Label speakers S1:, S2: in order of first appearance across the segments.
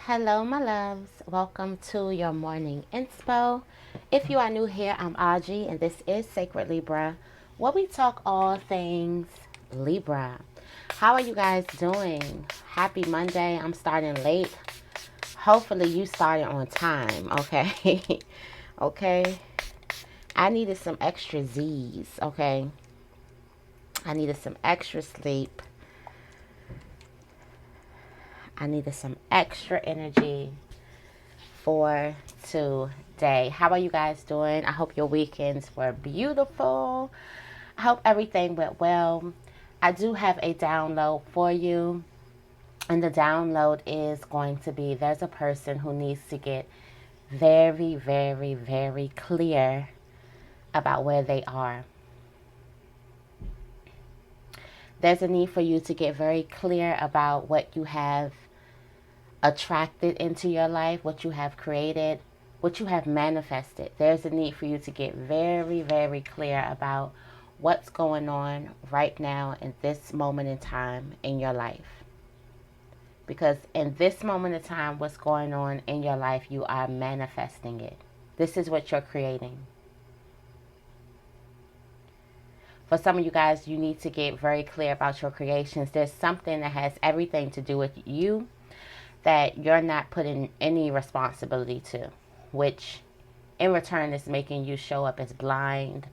S1: Hello, my loves. Welcome to your morning inspo. If you are new here, I'm Auji, and this is Sacred Libra, where we talk all things Libra. How are you guys doing? Happy Monday. I'm starting late. Hopefully, you started on time, okay? Okay. I needed some extra Z's, okay? I needed some extra sleep. I needed some extra energy for today. How are you guys doing? I hope your weekends were beautiful. I hope everything went well. I do have a download for you, and the download is going to be there's a person who needs to get very, very, very clear about where they are. There's a need for you to get very clear about what you have attracted into your life, what you have created, what you have manifested. There's a need for you to get very, very clear about what's going on right now in this moment in time in your life. Because in this moment in time, what's going on in your life, you are manifesting it. This is what you're creating. For some of you guys, you need to get very clear about your creations. There's something that has everything to do with you that you're not putting any responsibility to, which in return is making you show up as blind,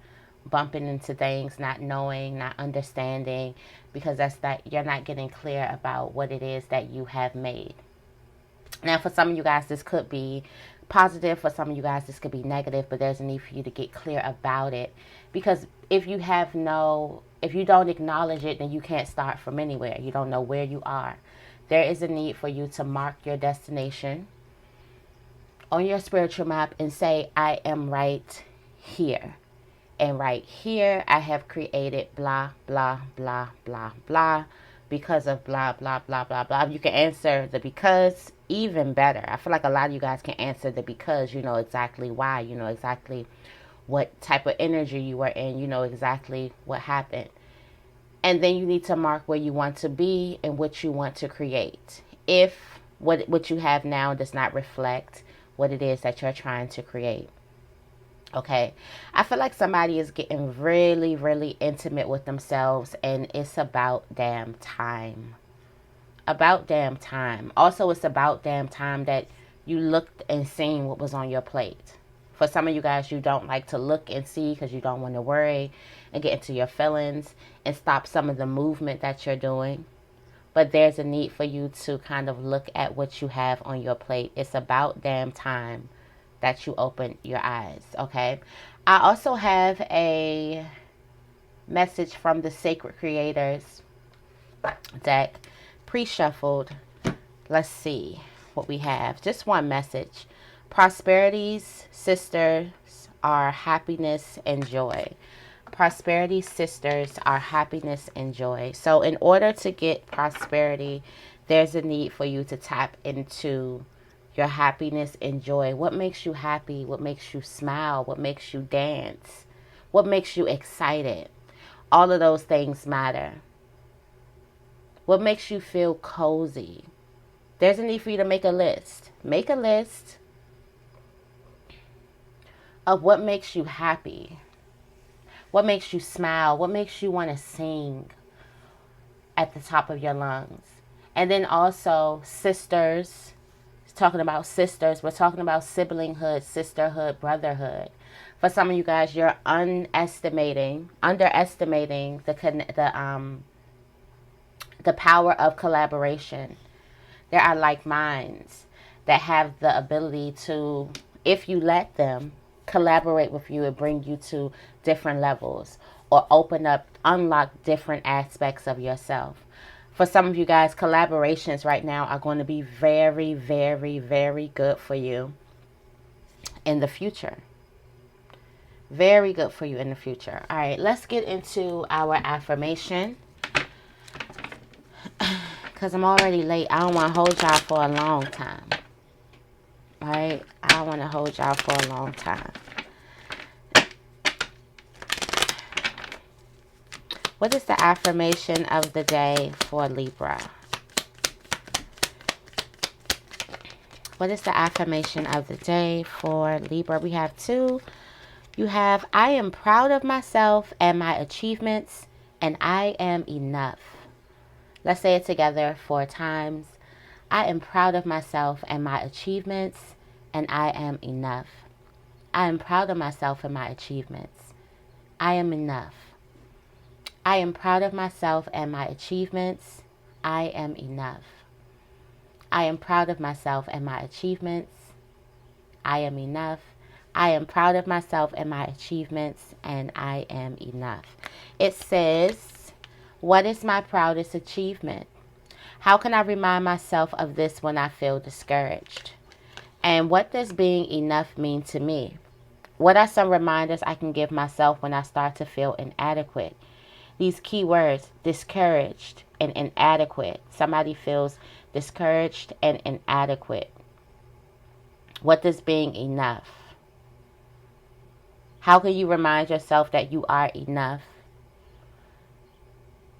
S1: bumping into things, not knowing, not understanding, because that's that you're not getting clear about what it is that you have made. Now, for some of you guys, this could be positive. For some of you guys, this could be negative, but there's a need for you to get clear about it, because if you don't acknowledge it, then you can't start from anywhere. You don't know where you are. There is a need for you to mark your destination on your spiritual map and say, I am right here. And right here, I have created blah, blah, blah, blah, blah, because of blah, blah, blah, blah, blah. You can answer the because even better. I feel like a lot of you guys can answer the because. You know exactly why. You know exactly what type of energy you were in. You know exactly what happened. And then you need to mark where you want to be and what you want to create. If what you have now does not reflect what it is that you're trying to create. Okay. I feel like somebody is getting really, really intimate with themselves, and it's about damn time. About damn time. Also, it's about damn time that you looked and seen what was on your plate. For some of you guys, you don't like to look and see because you don't want to worry and get into your feelings and stop some of the movement that you're doing. But there's a need for you to kind of look at what you have on your plate. It's about damn time that you open your eyes, okay? I also have a message from the Sacred Creators deck, pre-shuffled. Let's see what we have. Just one message. Prosperity's sisters are happiness and joy. Prosperity sisters are happiness and joy. So in order to get prosperity, there's a need for you to tap into your happiness and joy. What makes you happy? What makes you smile? What makes you dance? What makes you excited? All of those things matter. What makes you feel cozy? There's a need for you to make a list. Make a list of what makes you happy. What makes you smile? What makes you want to sing at the top of your lungs? And then also sisters. Talking about sisters, we're talking about siblinghood, sisterhood, brotherhood. For some of you guys, you're underestimating the power of collaboration. There are like minds that have the ability to, if you let them, collaborate with you and bring you to different levels or unlock different aspects of yourself. For some of you guys, collaborations right now are going to be very, very, very good for you in the future. Very good for you in the future. All right, let's get into our affirmation. Because I'm already late. I don't want to hold y'all for a long time. All right? I don't want to hold y'all for a long time. What is the affirmation of the day for Libra? What is the affirmation of the day for Libra? We have 2. You have, I am proud of myself and my achievements, and I am enough. Let's say it together 4 times. I am proud of myself and my achievements, and I am enough. I am proud of myself and my achievements. I am enough. I am proud of myself and my achievements. I am enough. I am proud of myself and my achievements. I am enough. I am proud of myself and my achievements, and I am enough. It says, what is my proudest achievement? How can I remind myself of this when I feel discouraged? And what does being enough mean to me? What are some reminders I can give myself when I start to feel inadequate? These key words, discouraged and inadequate. Somebody feels discouraged and inadequate. What does being enough? How can you remind yourself that you are enough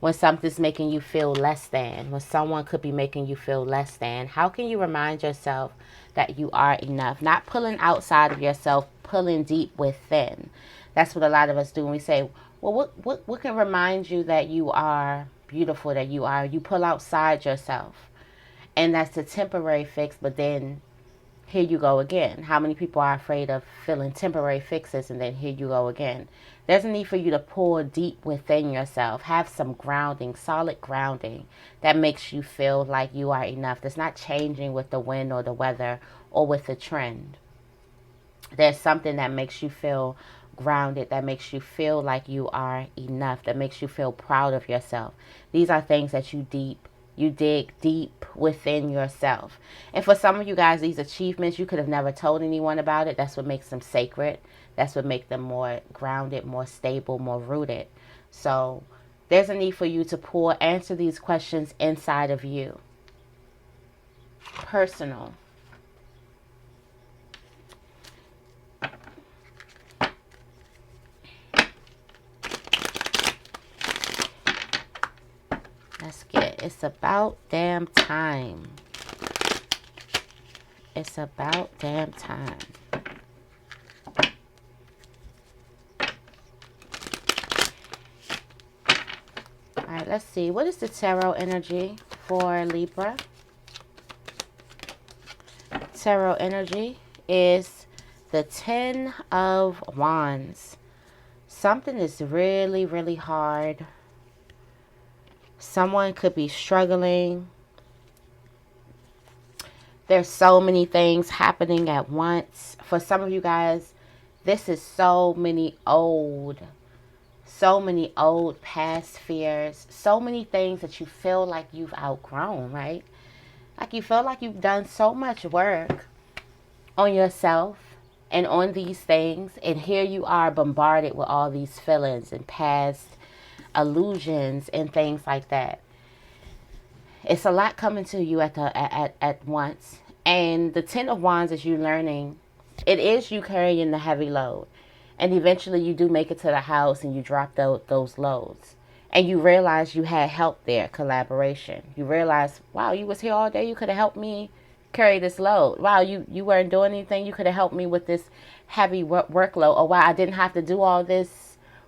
S1: when something's making you feel less than? When someone could be making you feel less than? How can you remind yourself that you are enough? Not pulling outside of yourself, pulling deep within. That's what a lot of us do when we say, well, what can remind you that you are beautiful, that you are? You pull outside yourself. And that's a temporary fix, but then here you go again. How many people are afraid of feeling temporary fixes, and then here you go again? There's a need for you to pour deep within yourself. Have some grounding, solid grounding that makes you feel like you are enough. That's not changing with the wind or the weather or with the trend. There's something that makes you feel grounded, that makes you feel like you are enough, that makes you feel proud of yourself. These are things that you dig deep within yourself. And for some of you guys, these achievements, you could have never told anyone about it. That's what makes them sacred. That's what makes them more grounded, more stable, more rooted. So there's a need for you to answer these questions inside of you. Personal. Let's get, it's about damn time. It's about damn time. All right, let's see. What is the tarot energy for Libra? Tarot energy is the 10 of Wands. Something is really, really hard. Someone could be struggling. There's so many things happening at once. For some of you guys, this is so many old past fears, so many things that you feel like you've outgrown, right? Like you feel like you've done so much work on yourself and on these things, and here you are bombarded with all these feelings and past illusions and things like that. It's a lot coming to you at once. And the 10 of Wands is you learning. It is you carrying the heavy load. And eventually you do make it to the house and you drop those loads. And you realize you had help there, collaboration. You realize, wow, you was here all day. You could have helped me carry this load. Wow, you weren't doing anything. You could have helped me with this heavy workload. Or wow, I didn't have to do all this.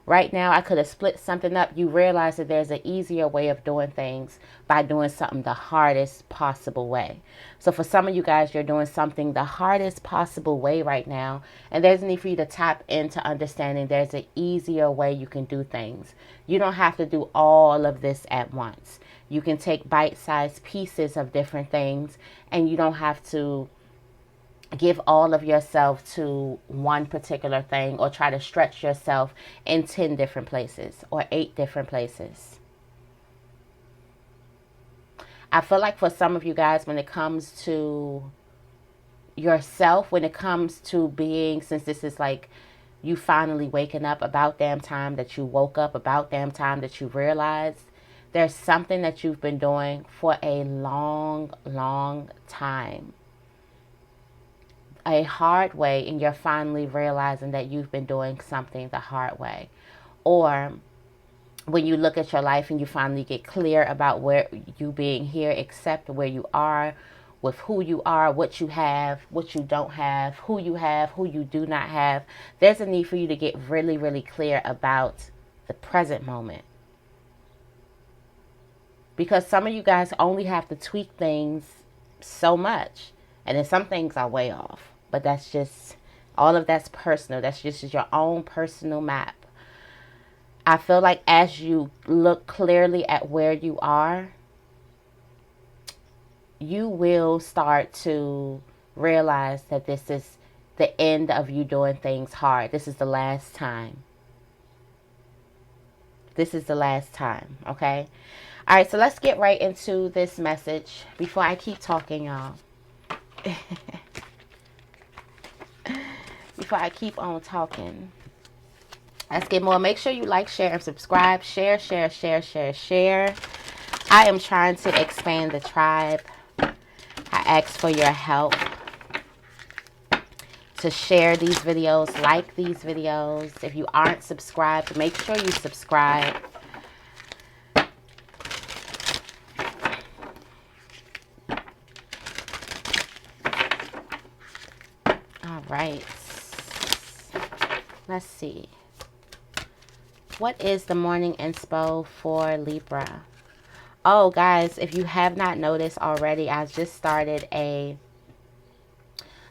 S1: Right now, I could have split something up. You realize that there's an easier way of doing things by doing something the hardest possible way. So for some of you guys, you're doing something the hardest possible way right now. And there's a need for you to tap into understanding there's an easier way you can do things. You don't have to do all of this at once. You can take bite-sized pieces of different things, and you don't have to give all of yourself to one particular thing or try to stretch yourself in 10 different places or 8 different places. I feel like for some of you guys, when it comes to yourself, when it comes to being, since this is like you finally waking up, about damn time that you woke up, about damn time that you realized there's something that you've been doing for a long, long time. A hard way, and you're finally realizing that you've been doing something the hard way. Or when you look at your life and you finally get clear about where you being here, accept where you are, with who you are, what you have, what you don't have, who you do not have. There's a need for you to get really, really clear about the present moment. Because some of you guys only have to tweak things so much. And then some things are way off. But that's just, all of that's personal. That's just your own personal map. I feel like as you look clearly at where you are, you will start to realize that this is the end of you doing things hard. This is the last time. This is the last time, okay? All right, so let's get right into this message before I keep talking, y'all. Before I keep on talking. Let's get more. Make sure you like, share, and subscribe. Share, share, share, share, share. I am trying to expand the tribe. I ask for your help to share these videos, like these videos. If you aren't subscribed, make sure you subscribe. All right. Let's see. What is the morning inspo for Libra? Oh, guys, if you have not noticed already, I just started a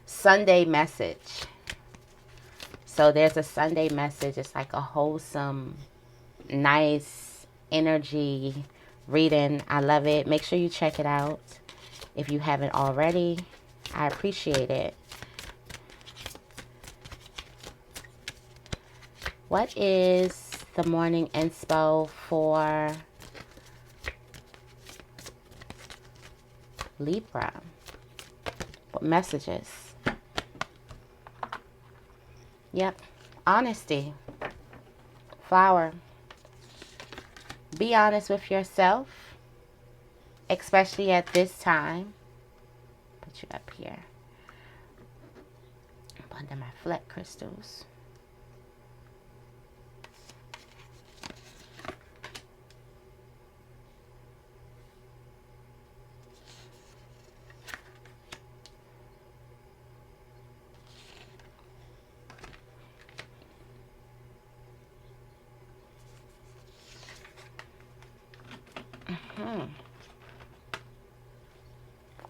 S1: Sunday message. So there's a Sunday message. It's like a wholesome, nice energy reading. I love it. Make sure you check it out if you haven't already. I appreciate it. What is the morning inspo for Libra? What messages? Yep. Honesty. Flower. Be honest with yourself, especially at this time. Put you up here under my fleck crystals.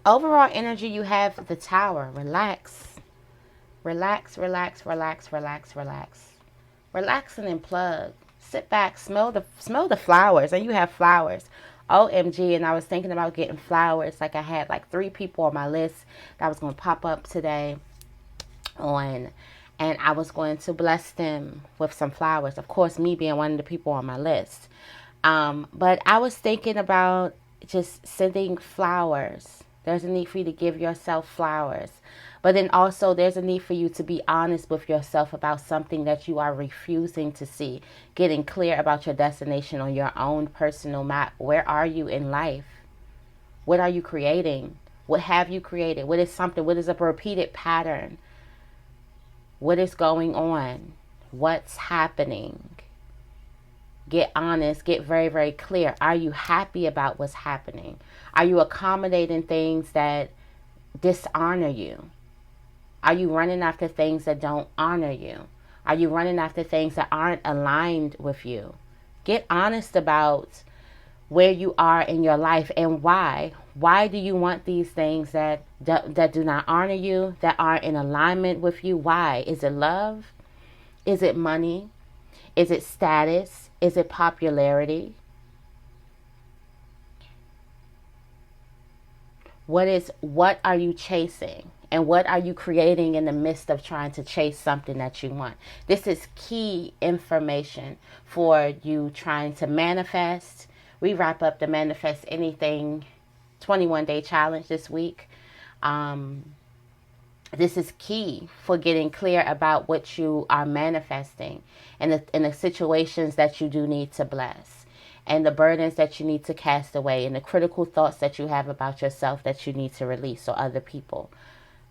S1: Overall energy, you have the Tower. Relax. Relax, relax, relax, relax, relax. Relax and unplug. Sit back, smell the flowers. And you have flowers. OMG, and I was thinking about getting flowers. Like I had like 3 people on my list that was going to pop up today and I was going to bless them with some flowers. Of course, me being one of the people on my list. But I was thinking about just sending flowers. There's a need for you to give yourself flowers. But then also there's a need for you to be honest with yourself about something that you are refusing to see. Getting clear about your destination on your own personal map. Where are you in life? What are you creating? What have you created? What is a repeated pattern? What is going on? What's happening? Get honest, get very, very clear. Are you happy about what's happening? Are you accommodating things that dishonor you? Are you running after things that don't honor you? Are you running after things that aren't aligned with you? Get honest about where you are in your life and why. Why do you want these things that do not honor you, that aren't in alignment with you? Why? Is it love? Is it money? Is it status? Is it popularity? What are you chasing? And what are you creating in the midst of trying to chase something that you want? This is key information for you trying to manifest. We wrap up the Manifest Anything 21-day challenge this week. This is key for getting clear about what you are manifesting and the situations that you do need to bless and the burdens that you need to cast away and the critical thoughts that you have about yourself that you need to release or other people.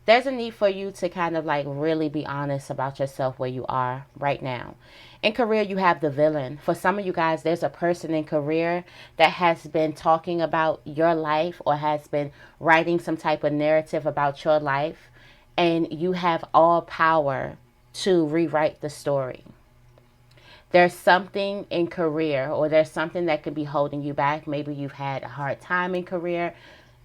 S1: there's a need for you to kind of like really be honest about yourself where you are right now. In career, you have the villain. For some of you guys, there's a person in career that has been talking about your life or has been writing some type of narrative about your life, and you have all power to rewrite the story. There's something in career, or there's something that could be holding you back. Maybe you've had a hard time in career.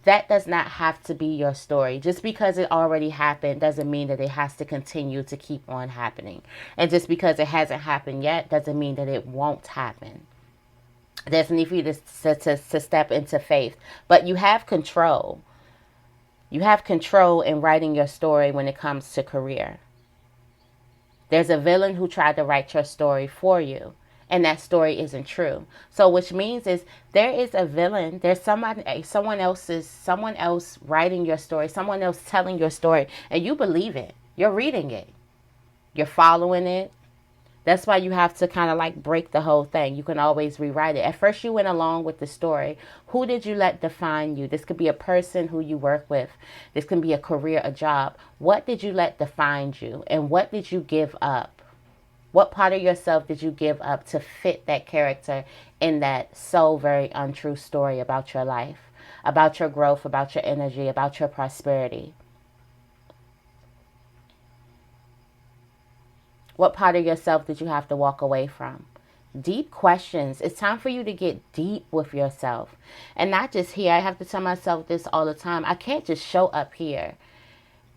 S1: That does not have to be your story. Just because it already happened doesn't mean that it has to continue to keep on happening. And just because it hasn't happened yet doesn't mean that it won't happen. There's a need for you to step into faith. But you have control. You have control in writing your story when it comes to career. There's a villain who tried to write your story for you, and that story isn't true. So which means is there is a villain. There's someone else writing your story, someone else telling your story, and you believe it. You're reading it. You're following it. That's why you have to kind of like break the whole thing. You can always rewrite it. At first you went along with the story. Who did you let define you? This could be a person who you work with. This can be a career, a job. What did you let define you? And what did you give up? What part of yourself did you give up to fit that character in that so very untrue story about your life, about your growth, about your energy, about your prosperity? What part of yourself did you have to walk away from? Deep questions. It's time for you to get deep with yourself. And not just here. I have to tell myself this all the time. I can't just show up here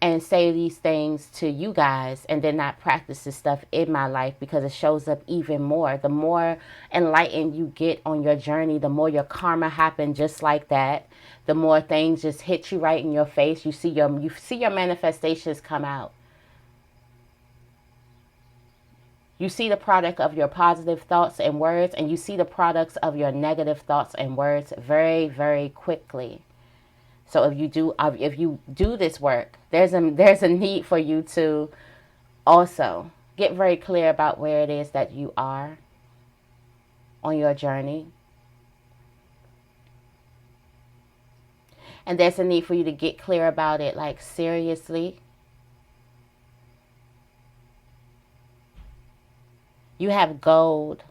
S1: and say these things to you guys and then not practice this stuff in my life, because it shows up even more. The more enlightened you get on your journey, the more your karma happens just like that. The more things just hit you right in your face. You see your manifestations come out. You see the product of your positive thoughts and words, and you see the products of your negative thoughts and words very, very quickly. So if you do this work, there's a need for you to also get very clear about where it is that you are on your journey. And there's a need for you to get clear about it, like seriously. You have gold.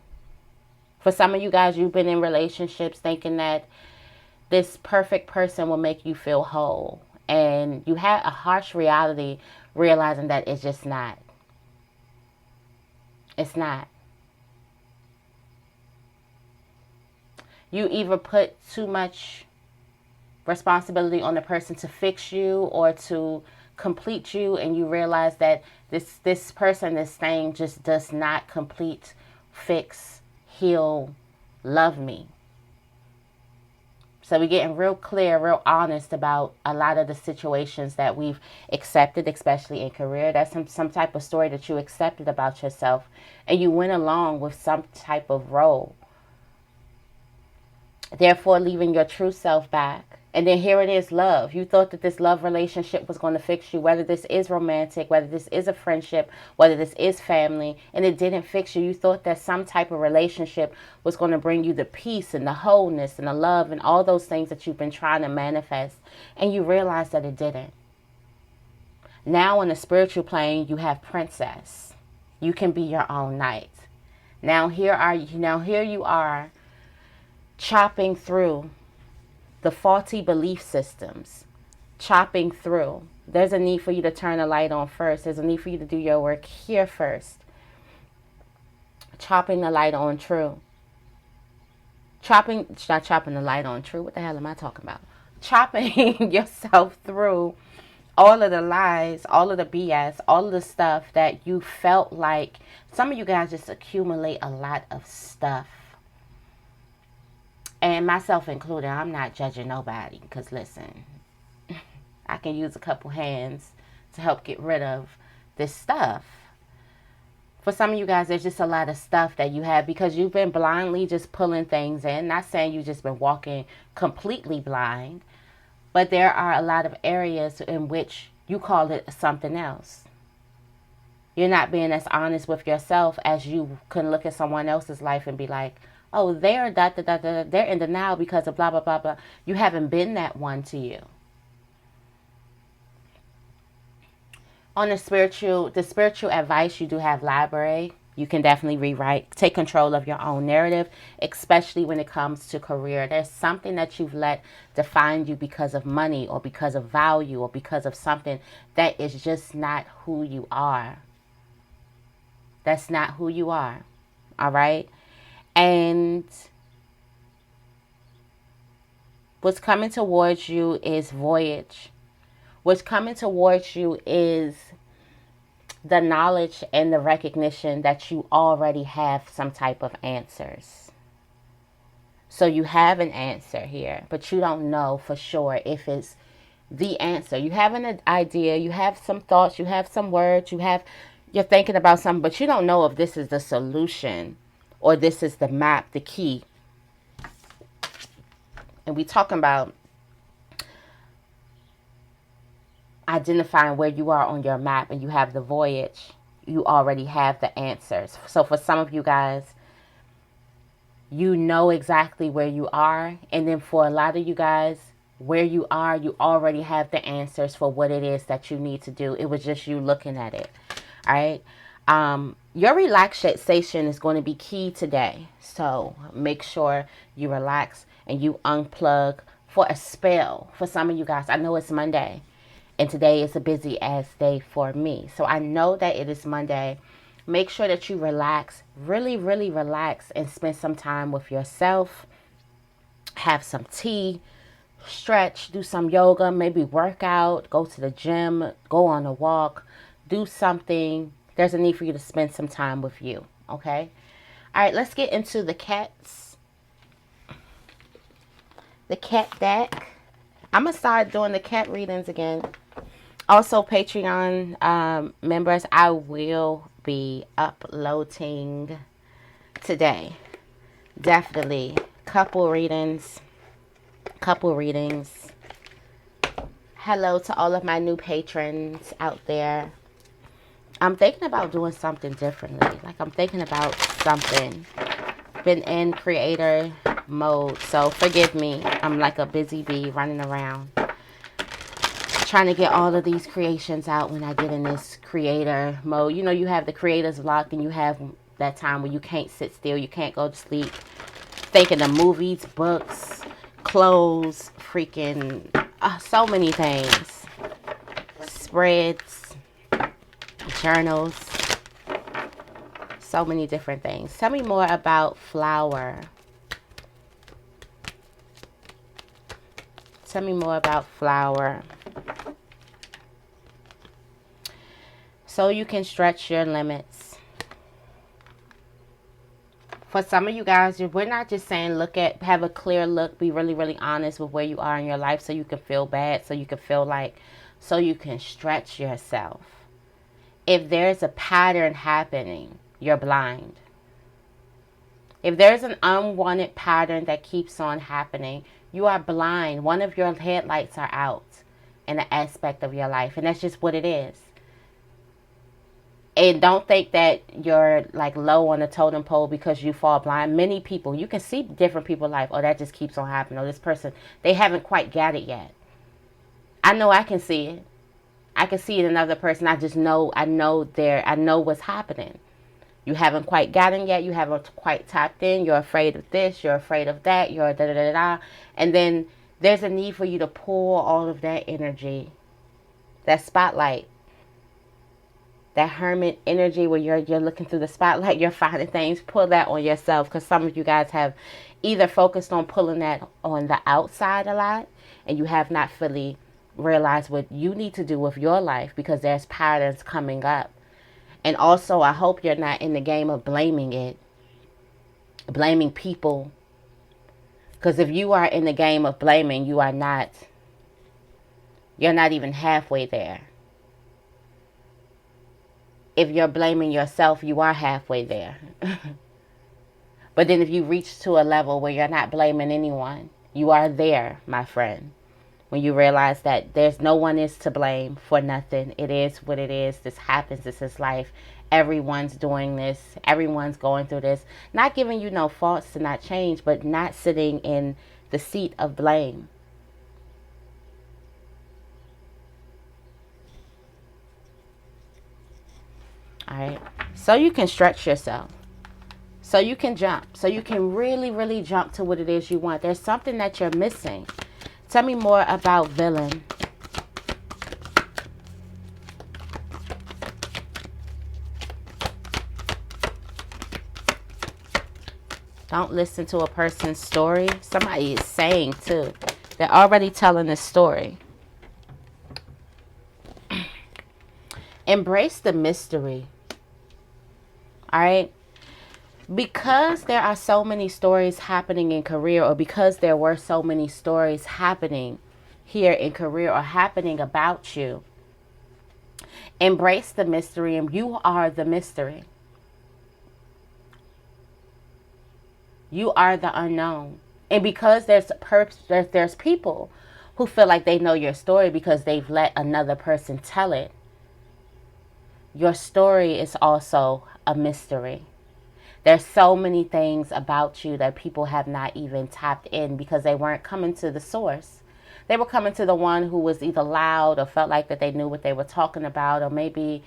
S1: For some of you guys, you've been in relationships thinking that this perfect person will make you feel whole. And you had a harsh reality realizing that it's just not. It's not. You either put too much responsibility on the person to fix you or to complete you, and you realize that this person, this thing just does not complete, fix, heal, love me. So we're getting real clear, real honest about a lot of the situations that we've accepted, especially in career. That's some type of story that you accepted about yourself, and you went along with some type of role, therefore leaving your true self back. And then here it is, love. You thought that this love relationship was going to fix you, whether this is romantic, whether this is a friendship, whether this is family, and it didn't fix you. You thought that some type of relationship was going to bring you the peace and the wholeness and the love and all those things that you've been trying to manifest, and you realize that it didn't. Now on the spiritual plane, you have princess. You can be your own knight. Now here you are chopping through the faulty belief systems, chopping through. There's a need for you to turn the light on first. There's a need for you to do your work here first. Chopping the light on true. Not chopping the light on true. What the hell am I talking about? Chopping yourself through all of the lies, all of the BS, all of the stuff that you felt like. Some of you guys just accumulate a lot of stuff. And myself included, I'm not judging nobody, because listen, I can use a couple hands to help get rid of this stuff. For some of you guys, there's just a lot of stuff that you have because you've been blindly just pulling things in. Not saying you've just been walking completely blind, but there are a lot of areas in which you call it something else. You're not being as honest with yourself as you can look at someone else's life and be like, oh, they're they're in denial because of blah, blah, blah, blah. You haven't been that one to you. On the spiritual advice, you do have library. You can definitely rewrite, take control of your own narrative, especially when it comes to career. There's something that you've let define you because of money or because of value or because of something that is just not who you are. That's not who you are. All right? And what's coming towards you is voyage. What's coming towards you is the knowledge and the recognition that you already have some type of answers. So you have an answer here, but you don't know for sure if it's the answer. You have an idea, you have some thoughts, you have some words, you're thinking about something, but you don't know if this is the solution or this is the map, the key. And we talking about identifying where you are on your map, and you have the voyage. You already have the answers. So for some of you guys, you know exactly where you are. And then for a lot of you guys, where you are, you already have the answers for what it is that you need to do. It was just you looking at it. All right. Your relaxation is going to be key today. So make sure you relax and you unplug for a spell. For some of you guys, I know it's Monday. And today is a busy ass day for me. So I know that it is Monday. Make sure that you relax, really, really relax, and spend some time with yourself. Have some tea, stretch, do some yoga, maybe work out, go to the gym, go on a walk, do something. There's a need for you to spend some time with you, okay? All right, let's get into the cats. The cat deck. I'm going to start doing the cat readings again. Also, Patreon members, I will be uploading today. Definitely. Couple readings. Hello to all of my new patrons out there. I'm thinking about doing something differently. Like, I'm thinking about something. Been in creator mode, so forgive me. I'm like a busy bee running around, trying to get all of these creations out when I get in this creator mode. You know, you have the creator's block, and you have that time where you can't sit still, you can't go to sleep, thinking of movies, books, clothes, freaking so many things. Spreads, journals, so many different things. Tell me more about flower. Tell me more about flower. So you can stretch your limits. For some of you guys, we're not just saying have a clear look, be really, really honest with where you are in your life so you can feel bad, so you can feel like, so you can stretch yourself. If there's a pattern happening, you're blind. If there's an unwanted pattern that keeps on happening, you are blind. One of your headlights are out in an aspect of your life, and that's just what it is. And don't think that you're like low on the totem pole because you fall blind. Many people, you can see different people's life. Oh, that just keeps on happening. Oh, this person, they haven't quite got it yet. I know I can see it. I can see it in another person. I know what's happening. You haven't quite gotten yet. You haven't quite tapped in. You're afraid of this. You're afraid of that. You're da-da-da-da. And then there's a need for you to pull all of that energy, that spotlight, that hermit energy where you're looking through the spotlight, you're finding things, pull that on yourself, because some of you guys have either focused on pulling that on the outside a lot, and you have not fully realized what you need to do with your life, because there's patterns coming up. And also, I hope you're not in the game of blaming people, because if you are in the game of blaming, you're not even halfway there. If you're blaming yourself, you are halfway there. But then if you reach to a level where you're not blaming anyone, you are there, my friend. When you realize that there's no one is to blame for nothing. It is what it is. This happens. This is life. Everyone's doing this. Everyone's going through this. Not giving you no faults to not change, but not sitting in the seat of blame. All right. So you can stretch yourself. So you can jump. So you can really, really jump to what it is you want. There's something that you're missing. Tell me more about villain. Don't listen to a person's story. Somebody is saying too. They're already telling the story. Embrace the mystery. All right. Because there are so many stories happening in career, or because there were so many stories happening here in career or happening about you, embrace the mystery, and you are the mystery. You are the unknown. And because there's people who feel like they know your story because they've let another person tell it, your story is also a mystery. There's so many things about you that people have not even tapped in because they weren't coming to the source. They were coming to the one who was either loud or felt like that they knew what they were talking about, or maybe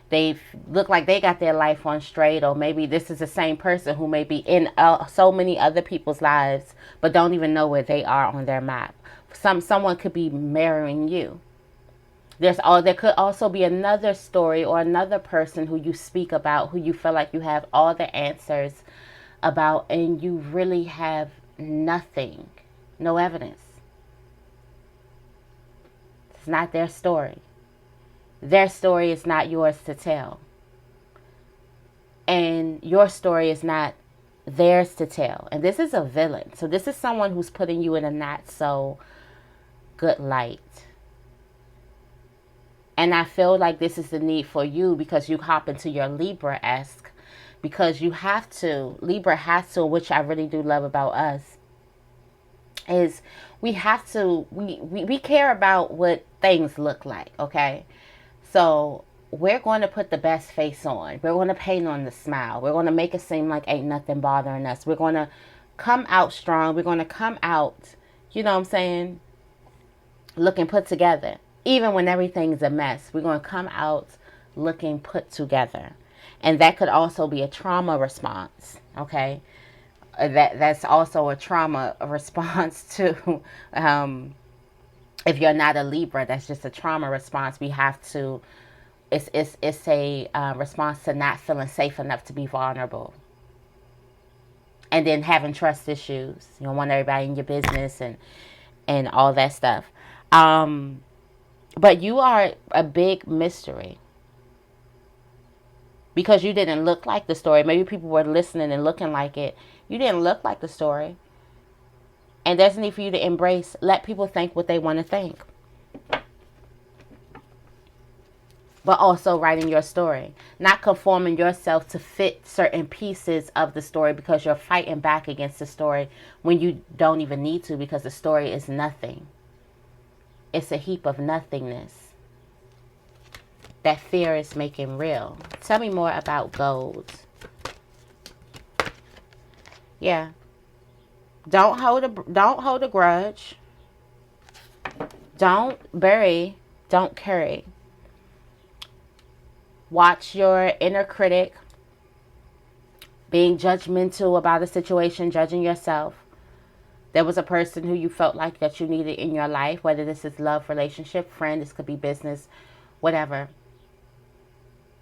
S1: they look like they got their life on straight, or maybe this is the same person who may be in so many other people's lives but don't even know where they are on their map. Someone could be mirroring you. There could also be another story or another person who you speak about, who you feel like you have all the answers about, and you really have nothing, no evidence. It's not their story. Their story is not yours to tell. And your story is not theirs to tell. And this is a villain. So this is someone who's putting you in a not so good light. And I feel like this is the need for you because you hop into your Libra-esque. Because you have to, Libra has to, which I really do love about us, is we have to, we care about what things look like, okay? So we're going to put the best face on. We're going to paint on the smile. We're going to make it seem like ain't nothing bothering us. We're going to come out strong. We're going to come out, you know what I'm saying, looking put together. Even when everything's a mess, we're going to come out looking put together. And that could also be a trauma response, okay? That's also a trauma response to, if you're not a Libra, that's just a trauma response. We have to, it's a response to not feeling safe enough to be vulnerable. And then having trust issues. You don't want everybody in your business and all that stuff. But you are a big mystery. Because you didn't look like the story. Maybe people were listening and looking like it. You didn't look like the story. And there's a need for you to embrace. Let people think what they want to think. But also writing your story. Not conforming yourself to fit certain pieces of the story because you're fighting back against the story when you don't even need to, because the story is nothing. It's a heap of nothingness that fear is making real. Tell me more about gold. Yeah. Don't hold a grudge. Don't bury. Don't carry. Watch your inner critic being judgmental about a situation, judging yourself. There was a person who you felt like that you needed in your life, whether this is love, relationship, friend, this could be business, whatever.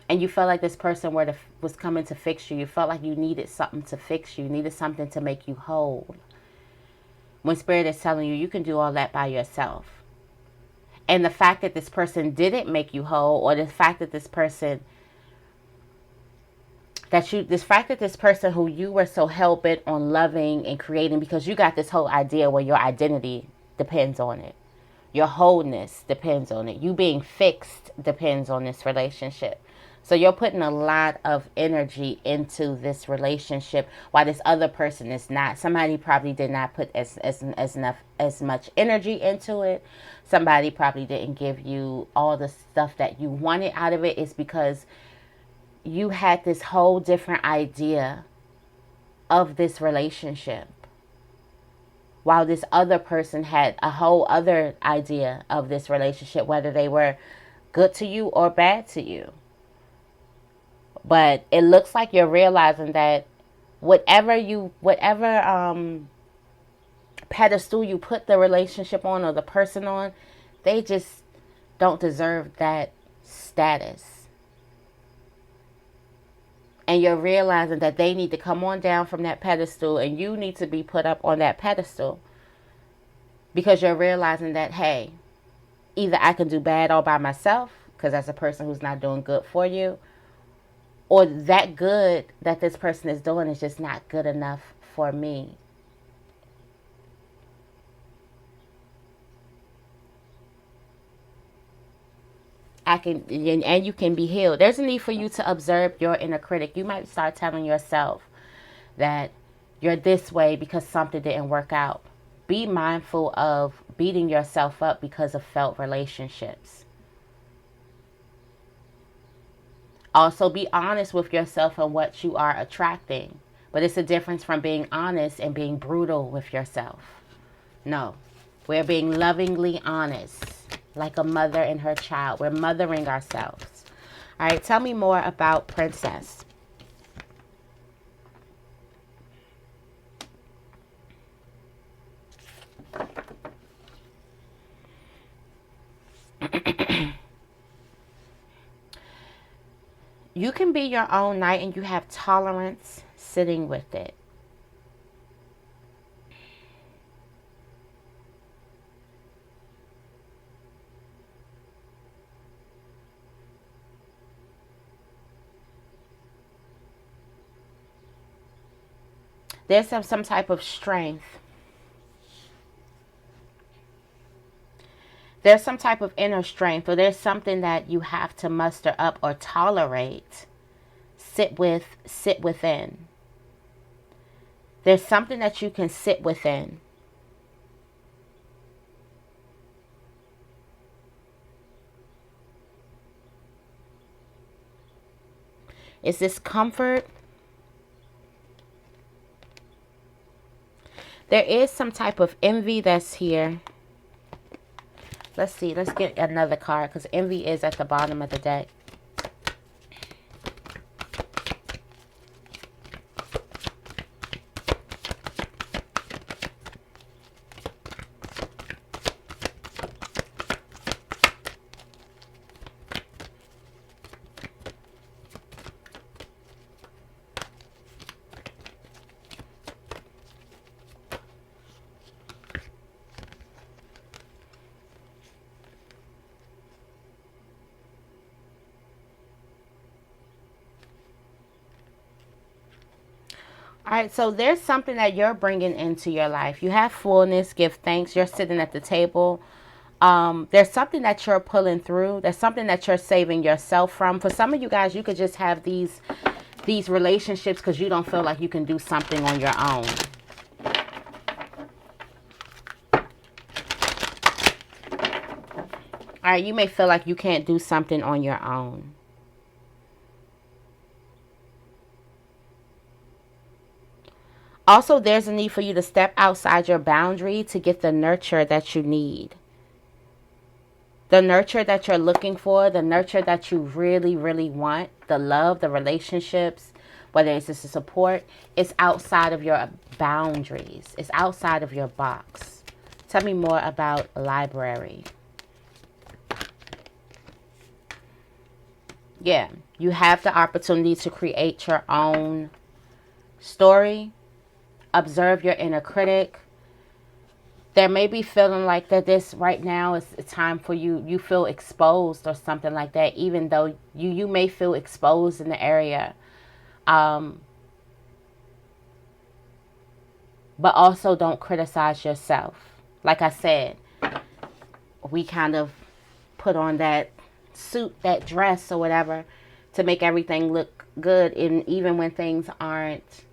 S1: And you felt like this person was coming to fix you. You felt like you needed something to fix you. You needed something to make you whole. When Spirit is telling you, you can do all that by yourself. And the fact that this person didn't make you whole, or the fact that this person who you were so hell-bent on loving and creating, because you got this whole idea where your identity depends on it. Your wholeness depends on it. You being fixed depends on this relationship. So you're putting a lot of energy into this relationship while this other person is not. Somebody probably did not put as much energy into it. Somebody probably didn't give you all the stuff that you wanted out of it. It's because you had this whole different idea of this relationship, while this other person had a whole other idea of this relationship, whether they were good to you or bad to you. But it looks like you're realizing that whatever pedestal you put the relationship on or the person on, they just don't deserve that status. And you're realizing that they need to come on down from that pedestal and you need to be put up on that pedestal. Because you're realizing that, hey, either I can do bad all by myself, because that's a person who's not doing good for you, or that good that this person is doing is just not good enough for me. And you can be healed. There's a need for you to observe your inner critic. You might start telling yourself that you're this way because something didn't work out. Be mindful of beating yourself up because of failed relationships. Also, be honest with yourself and what you are attracting. But it's a difference from being honest and being brutal with yourself. No, we're being lovingly honest, like a mother and her child. We're mothering ourselves. All right, tell me more about Princess. You can be your own knight and you have tolerance sitting with it. There's some type of strength. There's some type of inner strength, or there's something that you have to muster up or tolerate. Sit within. There's something that you can sit within. Is this comfort? There is some type of envy that's here. Let's see. Let's get another card because envy is at the bottom of the deck. All right, so there's something that you're bringing into your life. You have fullness, give thanks. You're sitting at the table. There's something that you're pulling through. There's something that you're saving yourself from. For some of you guys, you could just have these relationships because you don't feel like you can do something on your own. All right, you may feel like you can't do something on your own. Also, there's a need for you to step outside your boundary to get the nurture that you need. The nurture that you're looking for, the nurture that you really, really want, the love, the relationships, whether it's just the support, it's outside of your boundaries. It's outside of your box. Tell me more about library. Yeah, you have the opportunity to create your own story. Observe your inner critic. There may be feeling like that this right now is a time for you feel exposed or something like that, even though you may feel exposed in the area. But also don't criticize yourself. Like I said, we kind of put on that suit, that dress or whatever to make everything look good, and even when things aren't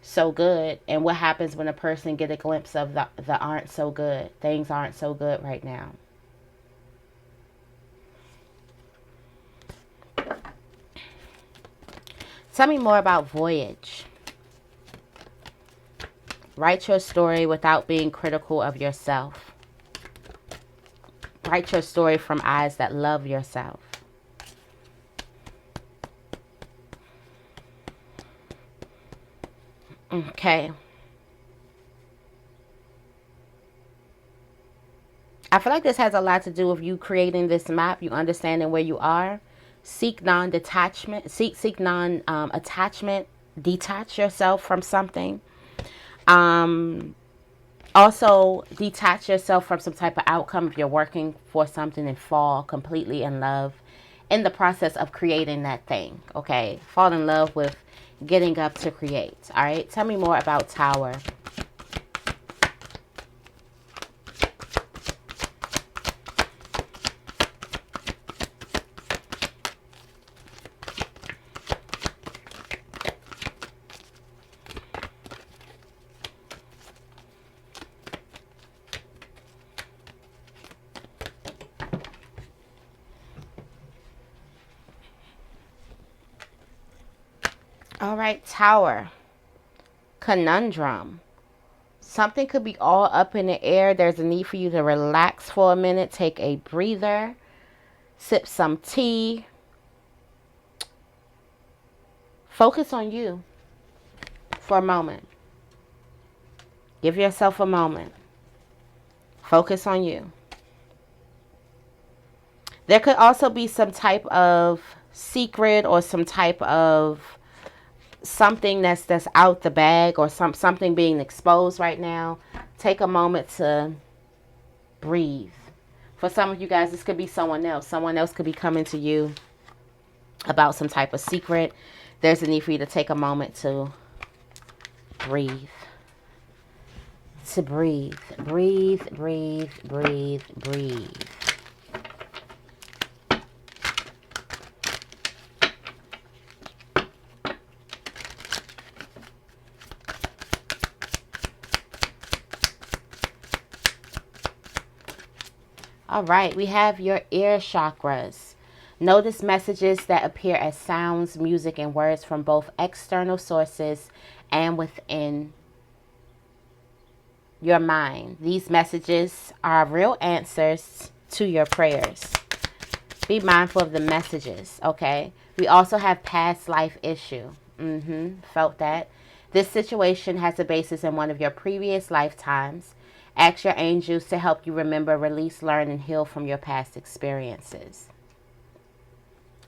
S1: so good. And what happens when a person get a glimpse of the aren't so good? Things aren't so good right now. Tell me more about voyage. Write your story without being critical of yourself. Write your story from eyes that love yourself. Okay. I feel like this has a lot to do with you creating this map, you understanding where you are. Seek non-detachment, seek non-attachment, detach yourself from something. Also, detach yourself from some type of outcome if you're working for something and fall completely in love in the process of creating that thing. Okay, fall in love with getting up to create. All right, tell me more about Tower. All right, Tower. Conundrum. Something could be all up in the air. There's a need for you to relax for a minute, take a breather, sip some tea. Focus on you for a moment. Give yourself a moment. Focus on you. There could also be some type of secret or some type of something that's out the bag, or something being exposed right now. Take a moment to breathe. For some of you guys, this could be someone else. Someone else could be coming to you about some type of secret. There's a need for you to take a moment to breathe. To breathe. Breathe, breathe, breathe, breathe. All right, we have your ear chakras. Notice messages that appear as sounds, music, and words from both external sources and within your mind. These messages are real answers to your prayers. Be mindful of the messages, okay? We also have past life issue. Felt that. This situation has a basis in one of your previous lifetimes. Ask your angels to help you remember, release, learn, and heal from your past experiences.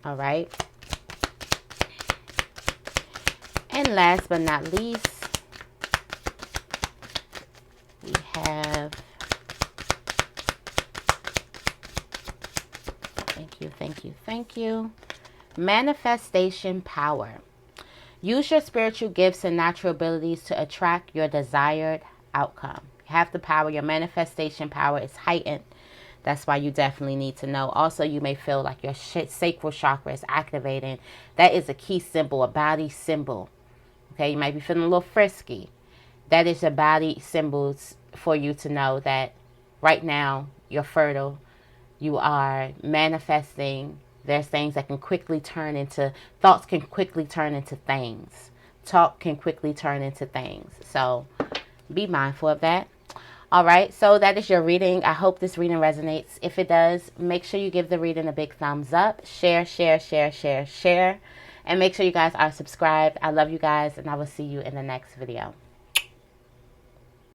S1: All right. And last but not least, we have, thank you, manifestation power. Use your spiritual gifts and natural abilities to attract your desired outcome. You have the power. Your manifestation power is heightened. That's why you definitely need to know. Also, you may feel like your sacral chakra is activating. That is a key symbol, a body symbol. Okay, you might be feeling a little frisky. That is your body symbols for you to know that right now you're fertile. You are manifesting. There's things that can quickly turn into, thoughts can quickly turn into things. Talk can quickly turn into things. So be mindful of that. All right, so that is your reading. I hope this reading resonates. If it does, make sure you give the reading a big thumbs up. Share, share, share, share, share. And make sure you guys are subscribed. I love you guys, and I will see you in the next video.